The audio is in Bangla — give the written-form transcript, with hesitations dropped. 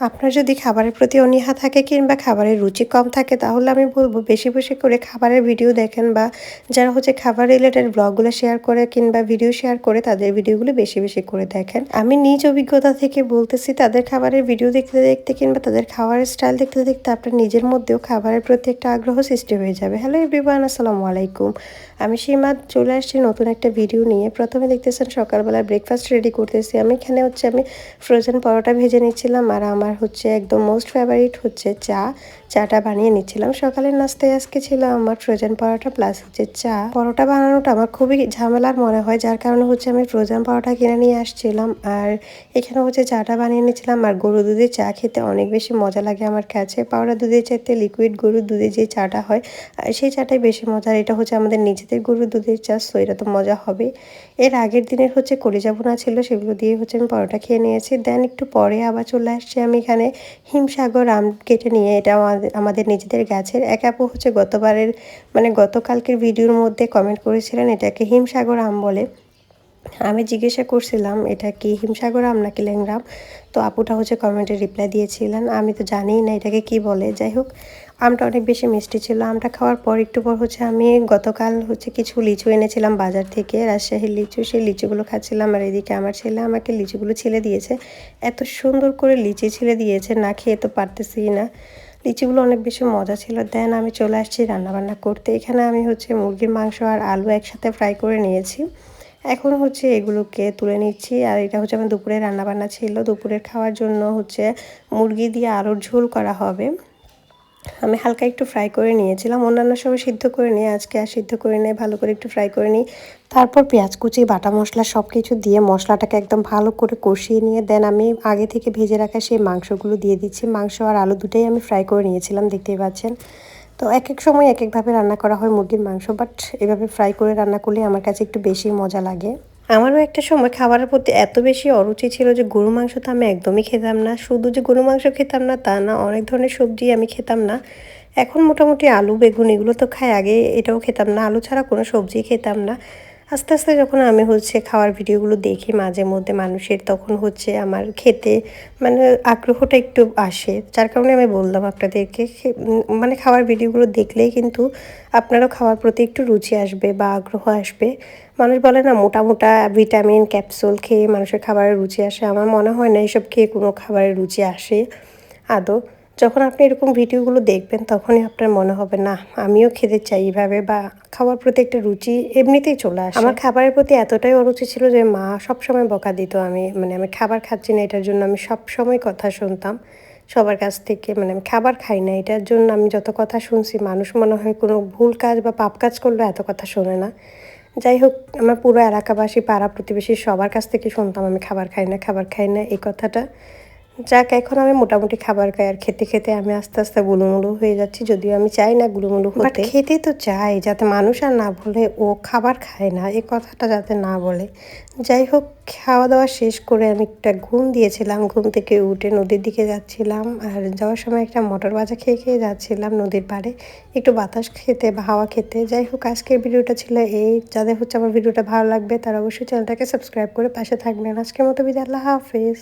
আপনার যদি খাবারের প্রতি অনীহা থাকে কিংবা খাবারের রুচি কম থাকে তাহলে আমি বলব বেশি বেশি করে খাবারের ভিডিও দেখেন বা যারা হচ্ছে খাবার রিলেটেড ব্লগগুলো শেয়ার করে কিংবা ভিডিও শেয়ার করে তাদের ভিডিওগুলো বেশি বেশি করে দেখেন। আমি নিজ অভিজ্ঞতা থেকে বলতেছি তাদের খাবারের ভিডিও দেখতে দেখতে কিংবা তাদের খাবারের স্টাইল দেখতে দেখতে আপনার নিজের মধ্যেও খাবারের প্রতি একটা আগ্রহ সৃষ্টি হয়ে যাবে। হ্যালো এভরিওয়ান, আসসালামু আলাইকুম। আমি সীমা চলে আসছি নতুন একটা ভিডিও নিয়ে। প্রথমে দেখতেছেন সকালবেলা ব্রেকফাস্ট রেডি করতেছি। আমি ফ্রোজেন পরোটা ভেজে নিচ্ছিলাম আর আমার হচ্ছে একদম মোস্ট ফেভারিট হচ্ছে চাটা বানিয়ে নিচ্ছিলাম। সকালের নাস্তায় আজকে ছিল আমার ফ্রোজেন পরোটা প্লাস হচ্ছে চা। পরোটা বানানোটা আমার খুবই ঝামেলার মনে হয়, যার কারণে হচ্ছে আমি ফ্রোজেন পরোটা কিনে নিয়ে আসছিলাম আর এখানে হচ্ছে চাটা বানিয়ে নিচ্ছিলাম। আর গরু দুধের চা খেতে অনেক বেশি মজা লাগে আমার কাছে। পাউডার দুধের চাইতে লিকুইড গরুর দুধে যে চাটা হয় সেই চাটাই বেশি মজার। এটা হচ্ছে আমাদের নিজেদের গরুর দুধের চা, সো এটা তো মজা হবে। এর আগের দিনের হচ্ছে কলিজা ভুনা ছিল, সেগুলো দিয়ে হচ্ছে আমি পরোটা খেয়ে নিয়েছি। দেন একটু পরে আবার চলে আসছি আমি এখানে হিমসাগর আম কেটে নিয়ে। এটা আমাদের নিজেদের গাছের। এক আপু হচ্ছে গতকালকের ভিডিওর মধ্যে কমেন্ট করেছিলেন এটাকে হিমসাগর আম বলে। আমি জিজ্ঞাসা করছিলাম এটা কি হিমসাগর আম নাকি ল্যাংড়া আম, তো আপুটা হচ্ছে কমেন্টে রিপ্লাই দিয়েছিলেন আমি তো জানিই না এটাকে কি বলে। যাই হোক, আমটা অনেক বেশি মিষ্টি ছিল। আমটা খাওয়ার পর একটু পর হচ্ছে আমি গতকাল হচ্ছে কিছু লিচু এনেছিলাম বাজার থেকে, রাজশাহীর লিচু। সেই লিচুগুলো খাচ্ছিলাম আর এদিকে আমার ছেলে আমাকে লিচুগুলো ছিলে দিয়েছে। এত সুন্দর করে লিচি ছিলে দিয়েছে, না খেয়ে তো পারতেছি না। লিচিগুলো অনেক বেশি মজা ছিল। দেন আমি চলে আসছি রান্নাবান্না করতে। এখানে আমি হচ্ছে মুরগির মাংস আর আলু একসাথে ফ্রাই করে নিয়েছি। এখন হচ্ছে এগুলোকে তুলে নিচ্ছি। আর এটা হচ্ছে আমার দুপুরে রান্নাবান্না ছিল। দুপুরের খাওয়ার জন্য হচ্ছে মুরগি দিয়ে আলুর ঝোল করা হবে। আমি হালকা একটু ফ্রাই করে নিয়েছিলাম, অন্যান্য সময় সিদ্ধ করে নিয়ে আজকে আর সিদ্ধ করে নিয়ে ভালো করে একটু ফ্রাই করে নিই। তারপর পেঁয়াজ কুচি, বাটা মশলা সব কিছু দিয়ে মশলাটাকে একদম ভালো করে কষিয়ে নিয়ে দেন আমি আগে থেকে ভেজে রাখা সেই মাংসগুলো দিয়ে দিচ্ছি। মাংস আর আলু দুটোই আমি ফ্রাই করে নিয়েছিলাম, দেখতেই পাচ্ছেন। তো এক এক সময় এক একভাবে রান্না করা হয় মুরগির মাংস, বাট এভাবে ফ্রাই করে রান্না করলে আমার কাছে একটু বেশি মজা লাগে। আমারও একটা সময় খাবারের প্রতি এত বেশি অরুচি ছিল যে গরু মাংস তো আমি একদমই খেতাম না। শুধু যে গরু মাংস খেতাম না তা না, অনেক ধরনের সবজি আমি খেতাম না। এখন মোটামুটি আলু বেগুন এগুলো তো খাই, আগে এটাও খেতাম না। আলু ছাড়া কোনো সবজি খেতাম না। আস্তে আস্তে যখন আমি হচ্ছে খাওয়ার ভিডিওগুলো দেখি মাঝে মধ্যে মানুষের, তখন হচ্ছে আমার খেতে আগ্রহটা একটু আসে। যার কারণে আমি বললাম আপনাদেরকে খাওয়ার ভিডিওগুলো দেখলেই কিন্তু আপনারও খাওয়ার প্রতি একটু রুচি আসবে বা আগ্রহ আসবে। মানুষ বলে না মোটা মোটা ভিটামিন ক্যাপসুল খেয়ে মানুষের খাবারের রুচি আসে, আমার মনে হয় না এসব খেয়ে কোনো খাবারের রুচি আসে আদৌ। যখন আপনি এরকম ভিডিওগুলো দেখবেন তখনই আপনার মনে হবে না আমিও খেতে চাই এইভাবে, বা খাওয়ার প্রতি একটা রুচি এমনিতেই চলে আসে। আমার খাবারের প্রতি এতটাই অরুচি ছিল যে মা সবসময় বকা দিত। আমি খাবার খাচ্ছি না এটার জন্য আমি সবসময় কথা শুনতাম সবার কাছ থেকে। আমি খাবার খাই না এটার জন্য আমি যত কথা শুনছি, মানুষ মনে হয় কোনো ভুল কাজ বা পাপ কাজ করলে এত কথা শোনে না। যাই হোক, আমার পুরো এলাকাবাসী পাড়া প্রতিবেশী সবার কাছ থেকে শুনতাম আমি খাবার খাই না খাবার খাই না এই কথাটা। যাক, এখন আমি মোটামুটি খাবার খাই আর খেতে খেতে আমি আস্তে আস্তে গুলুমুলু হয়ে যাচ্ছি, যদিও আমি চাই না গুলুমুলু হতে। খেতে তো চাই, যাতে মানুষ আর না বলে ও খাবার খায় না এই কথাটা যাতে না বলে। যাই হোক, খাওয়া দাওয়া শেষ করে আমি একটা ঘুম দিয়েছিলাম। ঘুম থেকে উঠে নদীর দিকে যাচ্ছিলাম আর যাওয়ার সময় একটা মটর ভাজা খেয়ে খেয়ে যাচ্ছিলাম নদীর পাড়ে, একটু বাতাস খেতে বা হাওয়া খেতে। যাই হোক, আজকের ভিডিওটা ছিল এই। যাদের হচ্ছে আমার ভিডিওটা ভালো লাগবে তারা অবশ্যই চ্যানেলটাকে সাবস্ক্রাইব করে পাশে থাকবেন। আজকের মতো বিদায়, আল্লাহ হাফেজ।